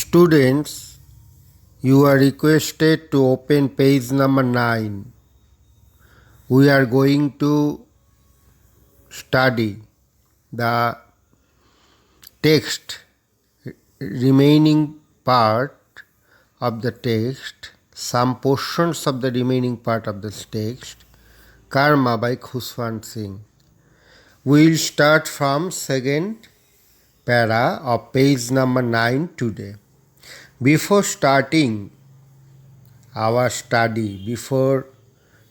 Students, you are requested to open page number 9. We are going to study the text, remaining part of the text, some portions of the remaining part of this text, Karma by Khushwant Singh. We will start from second para of page number 9 today. Before starting our study, before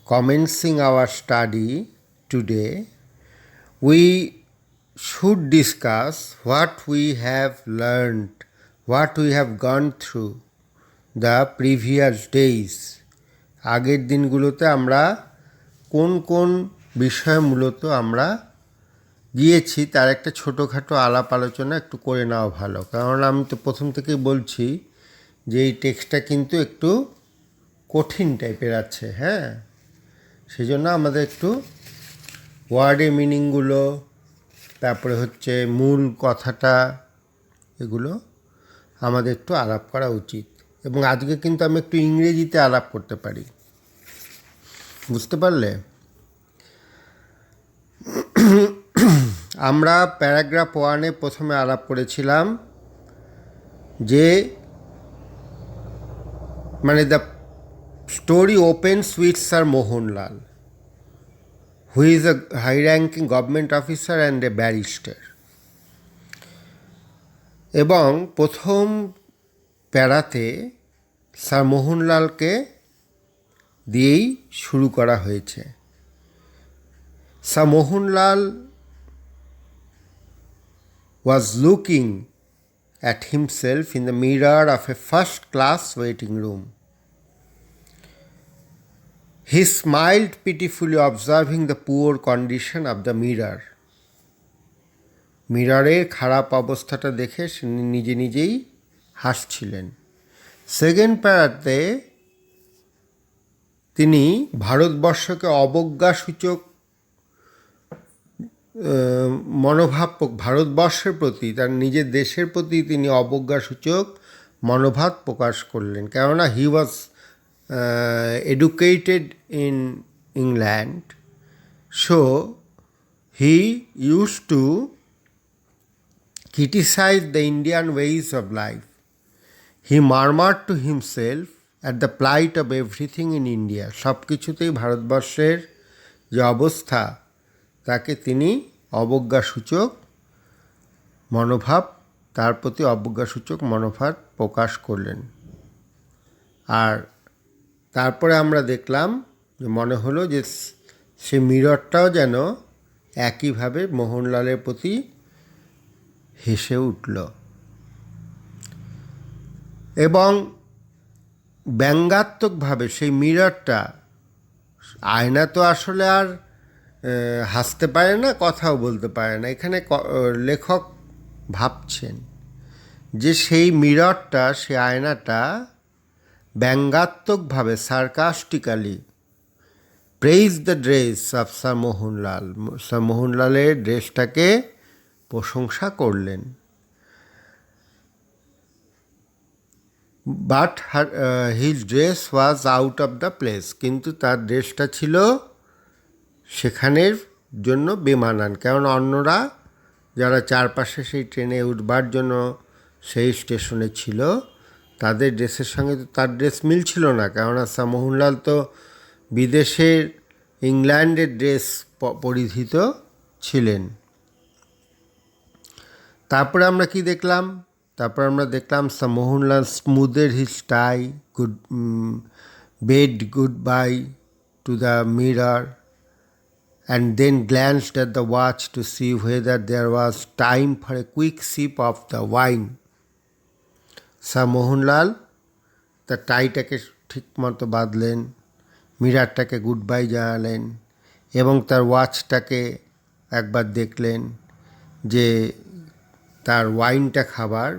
commencing our study today, we should discuss what we have learned, what we have gone through the previous days. আগের দিনগুলোতে আমরা কোন কোন বিষয় মূলত আমরা গিয়েছি তার একটা ছোটোখাটো আলাপ আলোচনা একটু করে নেওয়া ভালো, কারণ আমি তো প্রথম থেকেই বলছি যে এই টেক্সটটা কিন্তু একটু কঠিন টাইপের আছে। হ্যাঁ, সেই জন্য আমাদের একটু ওয়ার্ডের মিনিংগুলো, তারপরে হচ্ছে মূল কথাটা, এগুলো আমাদের একটু আলাপ করা উচিত। এবং আজকে কিন্তু আমি একটু ইংরেজিতে আলাপ করতে পারি, বুঝতে পারলে? আমরা প্যারাগ্রাফ 1-এ প্রথমে আলাপ করেছিলাম যে মানে the story opens with sir Mohanlal, who is a high ranking government officer and a barrister. এবং প্রথম প্যারাতে স্যার মোহনলালকে দিয়েই শুরু করা হয়েছে। Sir Mohanlal was looking at himself in the mirror of a first-class waiting room. He smiled pitifully, observing the poor condition of the mirror. মিররের খারাপ অবস্থাটা দেখে নিজে নিজেই হাসছিলেন। সেকেন্ড প্যারাতে তিনি ভারতবর্ষকে অবজ্ঞাসূচক মনোভাব, ভারতবর্ষের প্রতি, তার নিজের দেশের প্রতি তিনি অবজ্ঞাসূচক মনোভাব প্রকাশ করলেন। কেননা he was educated in England, so he use to criticize the Indian ways of life. He murmured to himself at the plight of everything in India. সব কিছুতেই ভারতবর্ষের যে অবস্থা তাকে তিনি অবজ্ঞাসূচক মনোভাব, তার প্রতি অবজ্ঞাসূচক মনোভাব প্রকাশ করলেন। আর তারপরে আমরা দেখলাম যে মনে হলো যে সে মিররটাও যেন একইভাবে মোহনলালের প্রতি হেসে উঠল। এবং ব্যঙ্গাত্মকভাবে সেই মিররটা, আয়না তো আসলে আর হাসতে পারে না, কথাও বলতে পারে না। এখানে লেখক ভাবছেন যে সেই মিররটা, সেই আয়নাটা ব্যঙ্গাত্মকভাবে, sarcastically praise the dress of sir Mohanlal, sir মোহনলালের ড্রেসটাকে প্রশংসা করলেন। But his dress was out of the place, কিন্তু তার ড্রেসটা ছিল সেখানের জন্য বেমানান। কারণ অন্যরা যারা চারপাশে সেই ট্রেনে উঠবার জন্য সেই স্টেশনে ছিল, তাদের ড্রেসের সঙ্গে তো তার ড্রেস মিলছিল না। কেননা স্যার মোহনলাল তো বিদেশের, ইংল্যান্ডের ড্রেস পরিহিত ছিলেন। তারপরে আমরা কি দেখলাম? তারপর আমরা দেখলাম sir Mohanlal smoothed his tie, bade goodbye to the mirror and then glanced at the watch to see whether there was time for a quick sip of the wine. Sir Mohanlal তার টাইটাকে ঠিক মতো বাঁধলেন, মিরারটাকে গুড বাই জানালেন এবং তার ওয়াচটাকে একবার দেখলেন যে তার ওয়াইনটা খাবার,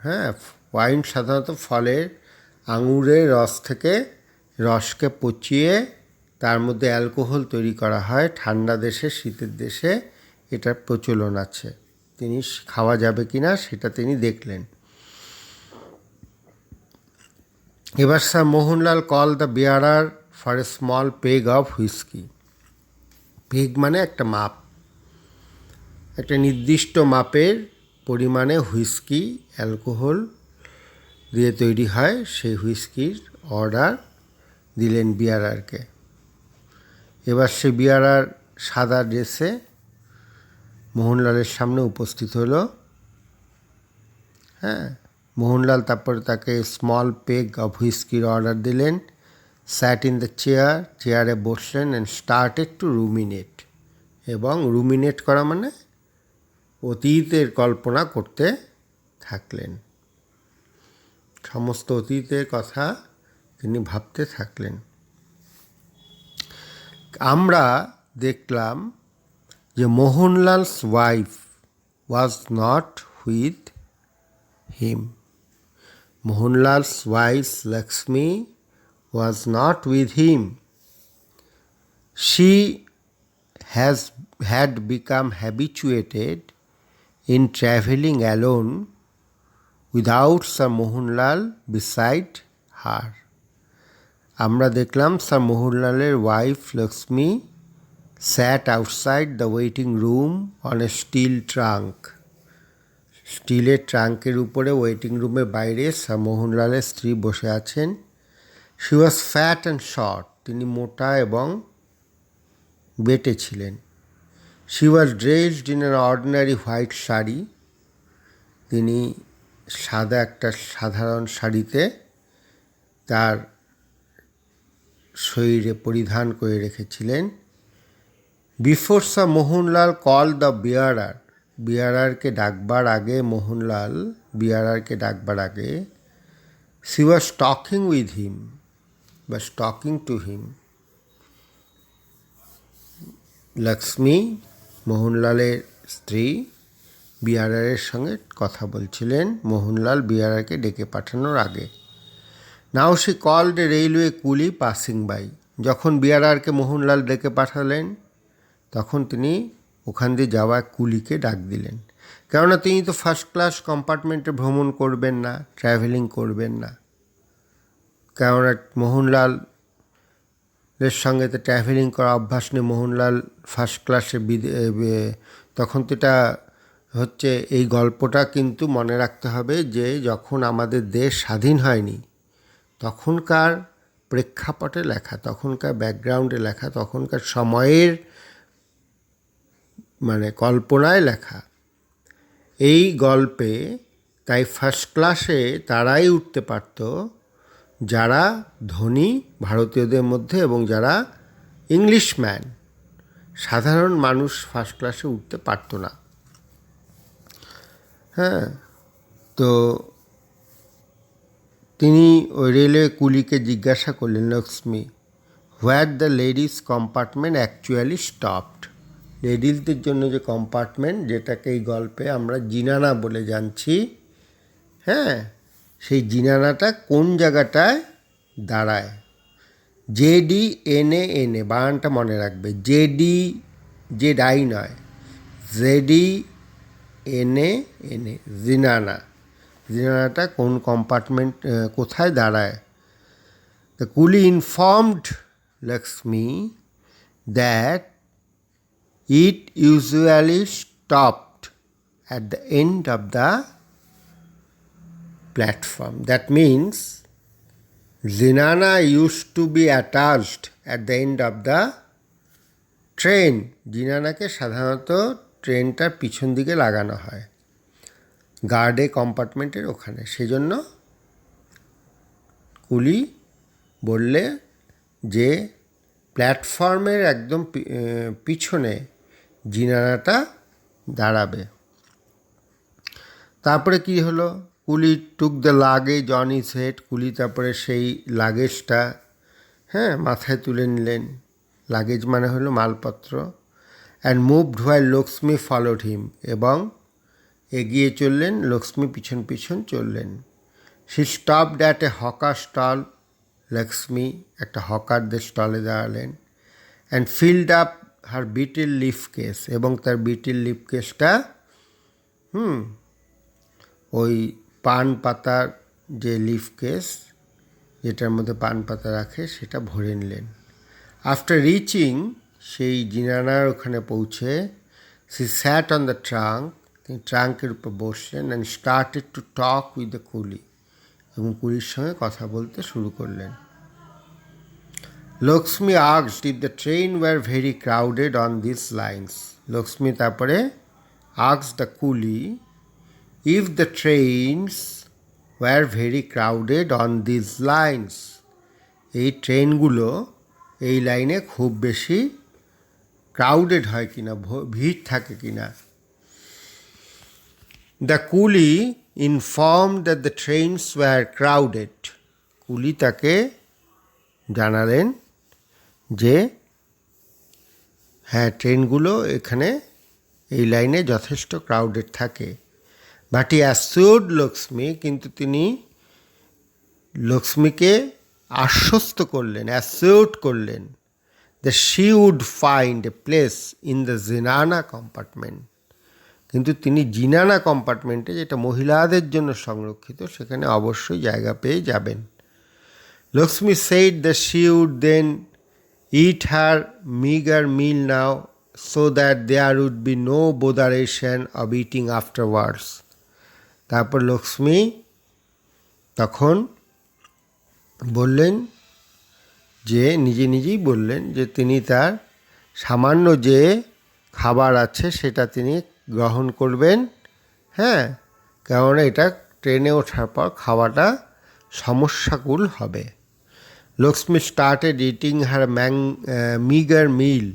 হ্যাঁ, ওয়াইন সাধারণত ফলের, আঙুরের রস থেকে রসকে পচিয়ে তার মধ্যে অ্যালকোহল তৈরি করা হয়। ঠান্ডা দেশে, শীতের দেশে এটার প্রচলন আছে। তিনি খাওয়া যাবে কি না সেটা তিনি দেখলেন। এবার sir Mohanlal call the bearer for a small peg of whisky. Peg মানে একটা মাপ, একটা নির্দিষ্ট মাপের পরিমাণে হুইস্কি, অ্যালকোহল দিয়ে তৈরি হয়, সেই হুইস্কির অর্ডার দিলেন বিয়ারারকে। এবার সে বিয়ারার সাদা ড্রেসে মোহনলালের সামনে উপস্থিত হলো। হ্যাঁ, মোহনলাল তারপরে তাকে স্মল পেগ অফ হুইস্কির অর্ডার দিলেন, স্যাট ইন দ্য চেয়ারে বসলেন অ্যান্ড স্টার্টেড টু রুমিনেট। এবং রুমিনেট করা মানে অতীতের কল্পনা করতে থাকলেন, সমস্ত অতীতের কথা তিনি ভাবতে থাকলেন। আমরা দেখলাম যে Mohanlal's wife was not with him. Mohanlal's wife Lakshmi was not with him. She had become habituated in travelling alone without Sir Mohanlal beside her. আমরা দেখলাম স্যার মোহনলালের wife Lakshmi sat outside the waiting room on a steel trunk. স্টিলের ট্রাঙ্কের উপরে waiting রুমের বাইরে sir মোহনলালের স্ত্রী বসে আছেন। She was fat and short. তিনি মোটা এবং বেটে ছিলেন। She was dressed in an ordinary white sari. তিনি সাদা একটা সাধারণ শাড়িতে তার শরীরে পরিধান করে রেখেছিলেন। Before sir Mohanlal call the bearer, বিয়ারারকে ডাকবার আগে, মোহনলাল বিয়ারারকে ডাকবার আগে, she was talking with him, was talking to him. Lakshmi, মোহনলালের স্ত্রী, বিয়ারারের সঙ্গে কথা বলছিলেন মোহনলাল বিয়ারারকে ডেকে পাঠানোর আগে। নাও সে কল্ড এ রেলওয়ে কুলি পাসিং বাই। যখন বিয়ারারকে মোহনলাল ডেকে পাঠালেন তখন তিনি ওখান দিয়ে যাওয়া কুলিকে ডাক দিলেন, কেননা তিনি তো ফার্স্ট ক্লাস কম্পার্টমেন্টে ভ্রমণ করবেন না, ট্রাভেলিং করবেন না। কেননা মোহনলালের সঙ্গে তো ট্রাভেলিং করা অভ্যাস নেই। মোহনলাল ফার্স্ট ক্লাসে তখন তো এটা হচ্ছে, এই গল্পটা কিন্তু মনে রাখতে হবে যে যখন আমাদের দেশ স্বাধীন হয়নি তখনকার প্রেক্ষাপটে লেখা, তখনকার ব্যাকগ্রাউন্ডে লেখা, তখনকার সময়ের মানে কল্পনায় লেখা এই গল্পে। তাই ফার্স্ট ক্লাসে তারাই উঠতে পারত যারা ধনী ভারতীয়দের মধ্যে এবং যারা ইংলিশম্যান। সাধারণ মানুষ ফার্স্ট ক্লাসে উঠতে পারত না। হ্যাঁ, তো তিনি ওই রেলওয়ে কুলিকে জিজ্ঞাসা করলেন, Lakshmi, where the ladies compartment actually stopped. লেডিসদের জন্য যে কম্পার্টমেন্ট, যেটাকে এই গল্পে আমরা জিনানা বলে জানছি, হ্যাঁ, সেই জিনানাটা কোন জায়গাটায় দাঁড়ায়। JDNANA, বানানটা মনে রাখবে, জেডাই নয়, ZDNANA, জিনানা। জিনানাটা কোন কম্পার্টমেন্ট, কোথায় দাঁড়ায়। The coolie informed Lakshmi that it usually stopped at the end of the platform. That means Zinana used to be attached at the end of the train. জিনানাকে সাধারণত ট্রেনটার পিছন দিকে লাগানো হয়, গার্ডে কম্পার্টমেন্টের ওখানে। সেজন্য কুলি বললে যে প্ল্যাটফর্মের একদম পিছনে জিনানাটা দাঁড়াবে। তারপরে কি হলো, কুলি took the luggage on his head. কুলি তারপরে সেই লাগেজটা, হ্যাঁ, মাথায় তুলে নিলেন। লাগেজ মানে হলো মালপত্র। And moved while Lakshmi followed him, এবং এগিয়ে চললেন, লক্ষ্মী পিছন পিছন চললেন। She stopped at a hawker stall. Lakshmi একটা হকারদের স্টলে দাঁড়ালেন। And filled up her betel leaf case, এবং তার বিটেল লিফ কেসটা ওই পান পাতার যে লিফ কেস, যেটার মধ্যে পান পাতা রাখে সেটা ভরে নিলেন। আফটার রিচিং, সেই জিনানার ওখানে পৌঁছে, she sat on the trunk, তিনি ট্রাঙ্কের উপর বসলেন, and started to talk with the coolie, এবং কুলির সঙ্গে কথা বলতে শুরু করলেন। Lakshmi asked if the train were very crowded on this lines. Lakshmi তারপরে asked the coolie if the trains were very crowded on this lines, এই ট্রেনগুলো এই লাইনে খুব বেশি ক্রাউডেড হয় কিনা, ভিড় থাকে কিনা। The coolie informed that the trains were crowded. Coolie তাকে জানালেন যে হ্যাঁ, ট্রেনগুলো এখানে এই লাইনে যথেষ্ট ক্রাউডেড থাকে। বাট হি অ্যাসিওর্ড লক্ষ্মী, কিন্তু তিনি লক্ষ্মীকে আশ্বস্ত করলেন, অ্যাসিওর্ড করলেন that she would find a place in the zenana compartment. কিন্তু তিনি জিনানা কম্পার্টমেন্টে, যেটা মহিলাদের জন্য সংরক্ষিত, সেখানে অবশ্যই জায়গা পেয়ে যাবেন। Lakshmi said that she would then eat her meager meal now so that there would be no botheration of eating afterwards. তারপর লক্ষ্মী তখন বললেন যে, নিজেই বললেন যে তিনি তার সামান্য যে খাবার আছে সেটা তিনি গ্রহণ করবেন, হ্যাঁ, কেননা এটা ট্রেনে ওঠার পর খাওয়াটা সমস্যাকুল হবে। Lakshmi started eating her meagre meal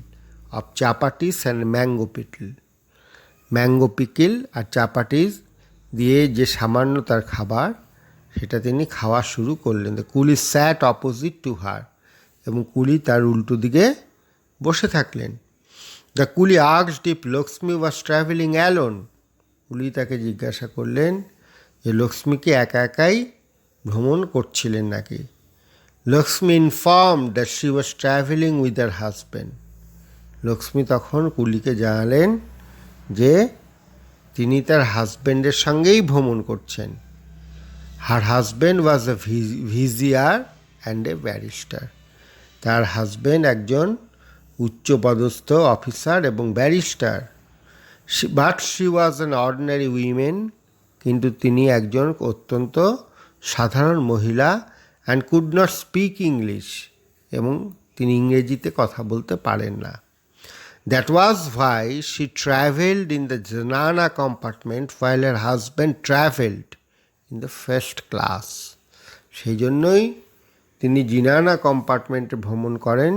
of chapatis and mango pickle আর চাপাটিস দিয়ে যে সামান্য তার খাবার, সেটা তিনি খাওয়া শুরু করলেন। দ্য কুলি স্যাট অপোজিট টু হার, এবং কুলি তার উল্টো দিকে বসে থাকলেন। দ্য কুলি asked if Lakshmi was travelling alone. কুলি তাকে জিজ্ঞাসা করলেন যে লক্ষ্মীকে একা একাই ভ্রমণ করছিলেন নাকি। Lakshmi informed that she was travelling with her husband. Lakshmi তখন কুলিকে জানালেন যে তিনি তার হাজব্যান্ডের সঙ্গেই ভ্রমণ করছেন। Her husband was a vizier and a barrister. তার হাজব্যান্ড একজন উচ্চপদস্থ অফিসার এবং barrister. But she was an ordinary women, কিন্তু তিনি একজন অত্যন্ত সাধারণ মহিলা, and could not speak English, এবং তিনি ইংরেজিতে কথা বলতে পারেন না। That was why she travelled in the zenana compartment while her husband travelled in the first class. সেই জন্যই তিনি জিনানা কম্পার্টমেন্টে ভ্রমণ করেন,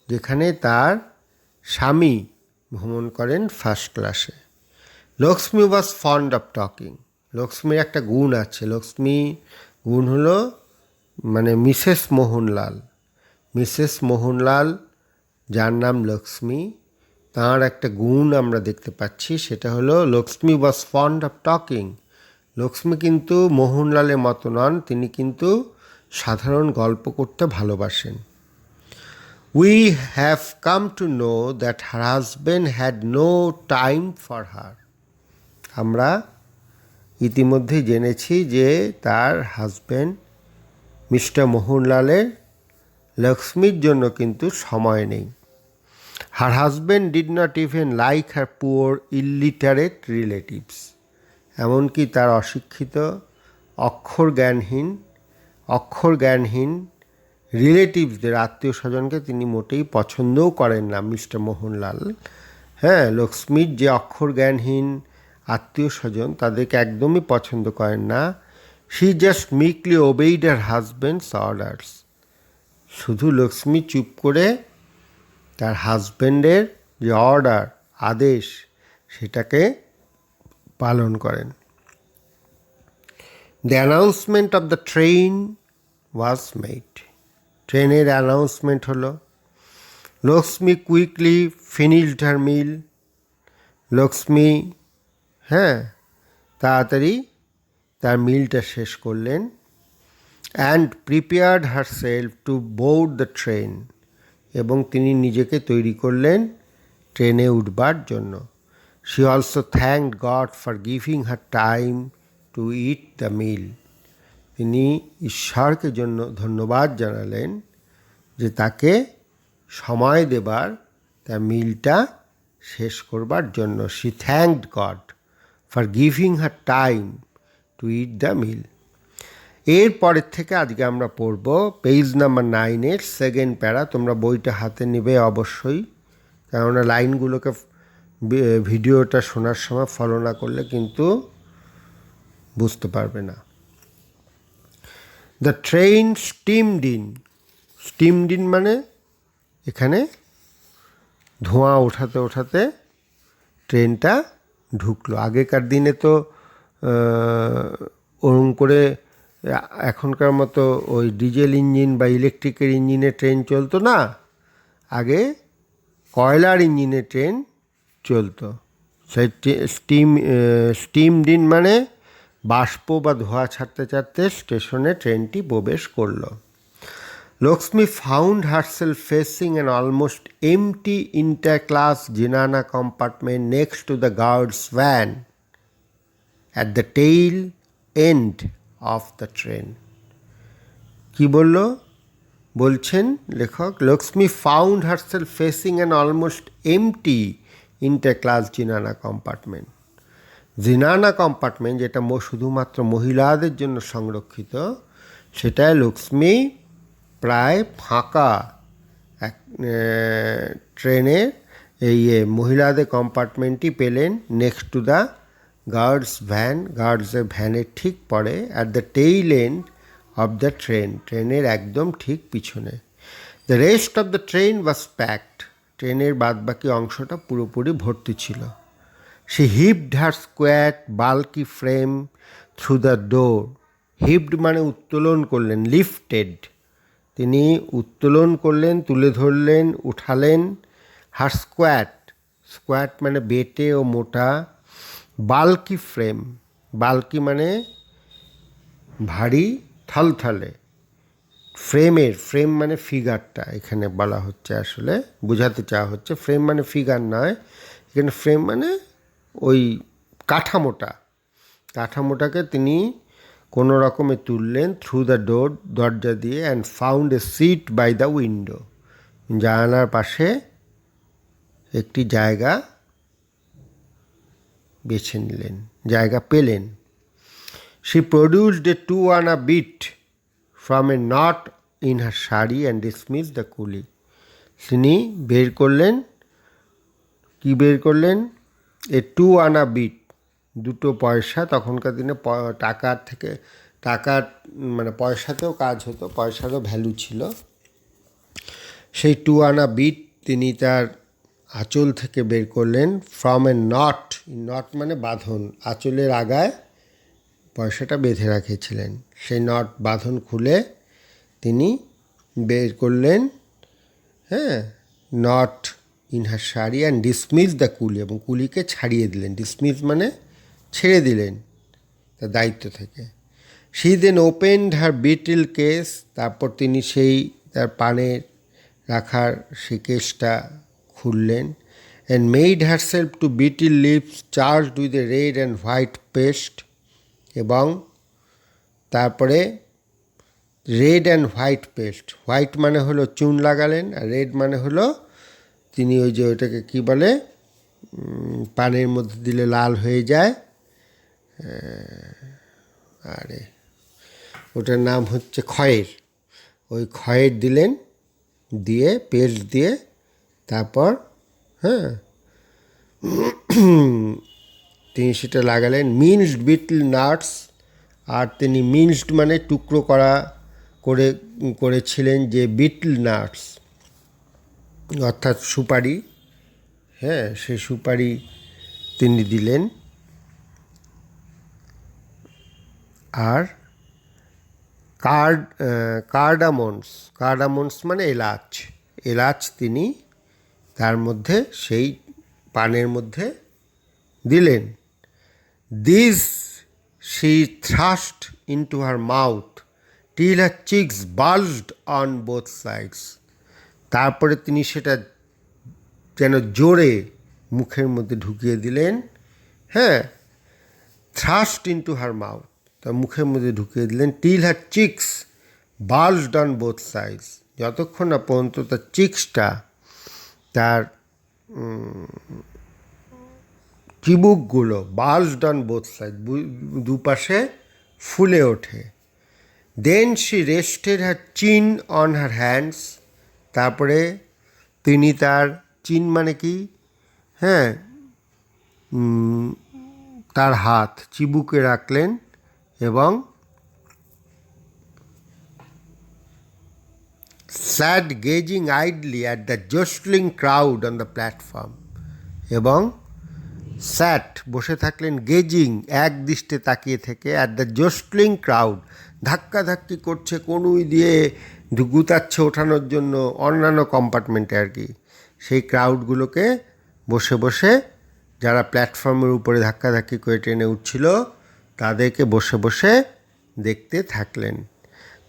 যেখানে তার স্বামী ভ্রমণ করেন ফার্স্ট ক্লাসে। লক্ষ্মী ওয়াজ ফন্ড অফ টকিং। লক্ষ্মীর একটা গুণ আছে। লক্ষ্মী গুণ হলো মিসেস মোহনলাল। মিসেস মোহনলাল, যার নাম লক্ষ্মী, তাঁর একটা গুণ আমরা দেখতে পাচ্ছি, সেটা হলো লক্ষ্মী ওয়াজ ফন্ড অফ টকিং। লক্ষ্মী কিন্তু মোহনলালের মতো নন, তিনি কিন্তু সাধারণ গল্প করতে ভালোবাসেন। We have come to know that her husband had no time for her. আমরা ইতিমধ্যেই জেনেছি যে তার হাজব্যান্ড মিস্টার মোহনলালের লক্ষ্মীর জন্য কিন্তু সময় নেই। Her husband did not even like her poor illiterate relatives. এমনকি তার অশিক্ষিত, অক্ষর জ্ঞানহীন রিলেটিভসদের, আত্মীয় স্বজনকে তিনি মোটেই পছন্দও করেন না মিস্টার মোহনলাল। হ্যাঁ, লক্ষ্মীর যে অক্ষর জ্ঞানহীন আত্মীয় স্বজন, তাদেরকে একদমই পছন্দ করেন না। She just meekly obeyed her husband's orders. শুধু লক্ষ্মী চুপ করে তার হাজব্যান্ডের যে অর্ডার, আদেশ, সেটাকে পালন করেন। The announcement of the train was made. ট্রেনের অ্যানাউন্সমেন্ট হলো। Lakshmi quickly finished her meal. Lakshmi তাড়াতাড়ি তার মিলটা শেষ করলেন। And prepared herself to board the train, এবং তিনি নিজেকে তৈরি করলেন ট্রেনে উঠবার জন্য। She also thanked God for giving her time to eat the meal. তিনি ঈশ্বরকে জন্য ধন্যবাদ জানালেন যে তাকে সময় দেবার তার মিলটা শেষ করবার জন্য। She thanked God for giving her time to eat the meal. এরপরের থেকে আজকে আমরা পড়ব পেজ নাম্বার 9 সেকেন্ড প্যারা। তোমরা বইটা হাতে নেবে অবশ্যই, কেননা লাইনগুলোকে ভিডিওটা শোনার সময় ফলো না করলে কিন্তু বুঝতে পারবে না। The train steamed in. Steamed in মানে এখানে ধোঁয়া ওঠাতে ওঠাতে ট্রেনটা ঢুকলো। আগেকার দিনে তো ওরম করে এখনকার মতো ওই ডিজেল ইঞ্জিন বা ইলেকট্রিকের ইঞ্জিনে ট্রেন চলতো না, আগে কয়লার ইঞ্জিনে ট্রেন চলতো। সেই স্টিমড ইন মানে বাষ্প বা ধোঁয়া ছাড়তে ছাড়তে স্টেশনে ট্রেনটি প্রবেশ করলো। Lakshmi found herself facing an almost empty inter-class Jnana compartment next to the guard's van at the tail end of the train. কি বলল? বলছেন লেখক, Lakshmi found herself facing an almost empty inter-class Jnana compartment. Zenana compartment, যেটা শুধুমাত্র মহিলাদের জন্য সংরক্ষিত, সেটায় লক্ষ্মী প্রায় ফাঁকা এক ট্রেনের এই মহিলাদের কম্পার্টমেন্টই পেলেন next to the guard's van. গার্ডসের ভ্যানের ঠিক পরে, at the tail end of the train, ট্রেনের একদম ঠিক পিছনে। The rest of the train was packed, ট্রেনের বাদবাকি অংশটা পুরোপুরি ভর্তি ছিল। She heaved her squat bulky frame through the door. Heaved মানে উত্তোলন করলেন, লিফটেড, তিনি উত্তোলন করলেন, তুলে ধরলেন, উঠালেন। হার স্কোয়াট, স্কোয়াট মানে বেটে ও মোটা। বাল্কি ফ্রেম, বাল্কি মানে ভারী থলথলে। ফ্রেমের, ফ্রেম মানে ফিগারটা এখানে বলা হচ্ছে, আসলে বোঝাতে চাওয়া হচ্ছে ফ্রেম মানে ফিগার নয়, এখানে ফ্রেম মানে ওই কাঠামোটা, কাঠামোটাকে তিনি কোনো রকমে তুললেন থ্রু দ্য ডোর, দরজা দিয়ে, and found a seat by the window, জানালার পাশে একটি জায়গা বেছে নিলেন, জায়গা পেলেন। She produced a 2 anna bit from a knot in her sari and dismiss the coolie. তিনি বের করলেন, কি বের করলেন? এ 2 আনা বিট, 2 পয়সা। তখনকার দিনে টাকার থেকে, টাকার মানে পয়সাতেও কাজ হতো, পয়সারও ভ্যালু ছিল। সেই 2 আনা বিট তিনি তার আঁচল থেকে বের করলেন। ফ্রম এ নট, নট মানে বাঁধন, আঁচলের আগায় পয়সাটা বেঁধে রেখেছিলেন, সেই নট বাঁধন খুলে তিনি বের করলেন, হ্যাঁ, not in her sari and dismiss the coolie, এবং কুলিকে ছাড়িয়ে দিলেন। ডিসমিস মানে ছেড়ে দিলেন তার দায়িত্ব থেকে। She then opened her betel case, তারপর তিনি সেই তার পানের রাখার সেই কেসটা খুললেন। And made herself two betel lips charged with a red and white paste, এবং তারপরে red and white paste, white মানে হলো চুন লাগালেন, আর রেড মানে হলো তিনি ওই যে ওইটাকে কী বলে, পানের মধ্যে দিলে লাল হয়ে যায়, আরে ওটার নাম হচ্ছে খয়ের, ওই খয়ের দিলেন, দিয়ে পেস্ট দিয়ে তারপর হ্যাঁ তিনি সেটা লাগালেন। মিন্সড বিটল নাটস, আর তিনি মিন্সড মানে টুকরো করেছিলেন যে বিটল নাটস, অর্থাৎ সুপারি, হ্যাঁ, সেই সুপারি তিনি দিলেন। আর কার্ডামন্স, কার্ডামন্স মানে এলাচ, এলাচ তিনি তার মধ্যে সেই পানের মধ্যে দিলেন। This she thrust into her mouth till her cheeks bulged on both sides, তারপরে তিনি সেটা যেন জোরে মুখের মধ্যে ঢুকিয়ে দিলেন, হ্যাঁ, থ্রাস্ট ইনটু হার মাউথ, তার মুখের মধ্যে ঢুকিয়ে দিলেন। Till her chicks burst on both sides, যতক্ষণ না পর্যন্ত তার চিক্সটা, তার চিবুকগুলো বার্স্ট অন বোথ সাইড, দুপাশে ফুলে ওঠে। দেন শি রেস্টেড হার চিন অন হার হ্যান্ডস, তারপরে তিনি তার চিন মানে কি, হ্যাঁ, তার হাত চিবুকে রাখলেন এবং sat gazing idly at the jostling crowd on the platform, এবং স্যাট বসে থাকলেন, গেজিং এক দৃষ্টে তাকিয়ে থেকে, অ্যাট দ্য জোস্টলিং ক্রাউড ধাক্কাধাক্কি করছে কনুই দিয়ে গুতাচ্ছে ওঠানোর জন্য অন্যান্য কম্পার্টমেন্টে আর কি, সেই ক্রাউডগুলোকে বসে বসে, যারা প্ল্যাটফর্মের উপরে ধাক্কাধাক্কি করে ট্রেনে উঠছিল তাদেরকে বসে বসে দেখতে থাকলেন।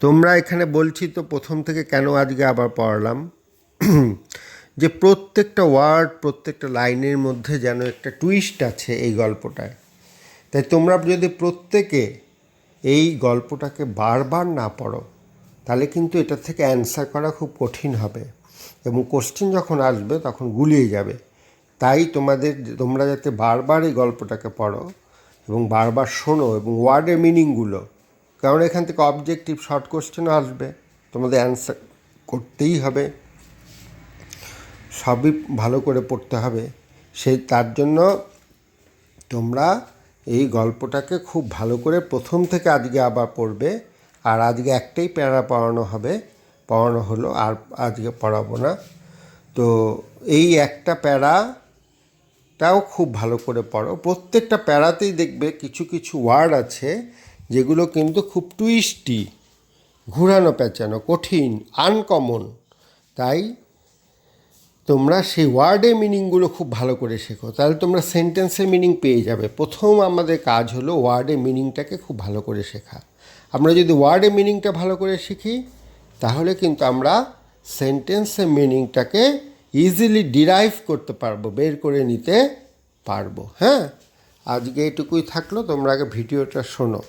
তোমরা এখানে বলছি তো প্রথম থেকে কেন আজকে আবার পড়ালাম, যে প্রত্যেকটা ওয়ার্ড, প্রত্যেকটা লাইনের মধ্যে যেন একটা টুইস্ট আছে এই গল্পটায়। তাই তোমরা যদি প্রত্যেকে এই গল্পটাকে বারবার না পড়ো তাহলে কিন্তু এটা থেকে অ্যান্সার করা খুব কঠিন হবে এবং কোশ্চেন যখন আসবে তখন গুলিয়ে যাবে। তাই তোমরা যাতে বারবার এই গল্পটাকে পড়ো এবং বারবার শোনো এবং ওয়ার্ডের মিনিংগুলো, কারণ এখান থেকে অবজেক্টিভ শর্ট কোশ্চেনও আসবে, তোমাদের অ্যান্সার করতেই হবে, সবই ভালো করে পড়তে হবে। তার জন্য তোমরা এই গল্পটাকে খুব ভালো করে প্রথম থেকে আজকে আবার পড়বে। আর আজকে একটাই প্যারা পড়ানো হলো, আর আজকে পড়াবো না। তো এই একটা প্যারাটাও খুব ভালো করে পড়ো। প্রত্যেকটা প্যারাতেই দেখবে কিছু কিছু ওয়ার্ড আছে যেগুলো কিন্তু খুব টুইস্টি, ঘুরানো পেঁচানো, কঠিন, আনকমন। তাই তোমরা সেই ওয়ার্ডের মিনিংগুলো খুব ভালো করে শেখো, তাহলে তোমরা সেন্টেন্সের মিনিং পেয়ে যাবে। প্রথম আমাদের কাজ হলো ওয়ার্ডের মিনিংটাকে খুব ভালো করে শেখা। আমরা যদি ওয়ার্ডের মিনিংটা ভালো করে শিখি তাহলে কিন্তু আমরা সেন্টেন্সের মিনিংটাকে ইজিলি ডিরাইভ করতে পারবো, বের করে নিতে পারবো। হ্যাঁ, আজকে এটুকুই থাকলো, তোমরা আগে ভিডিওটা শোনো।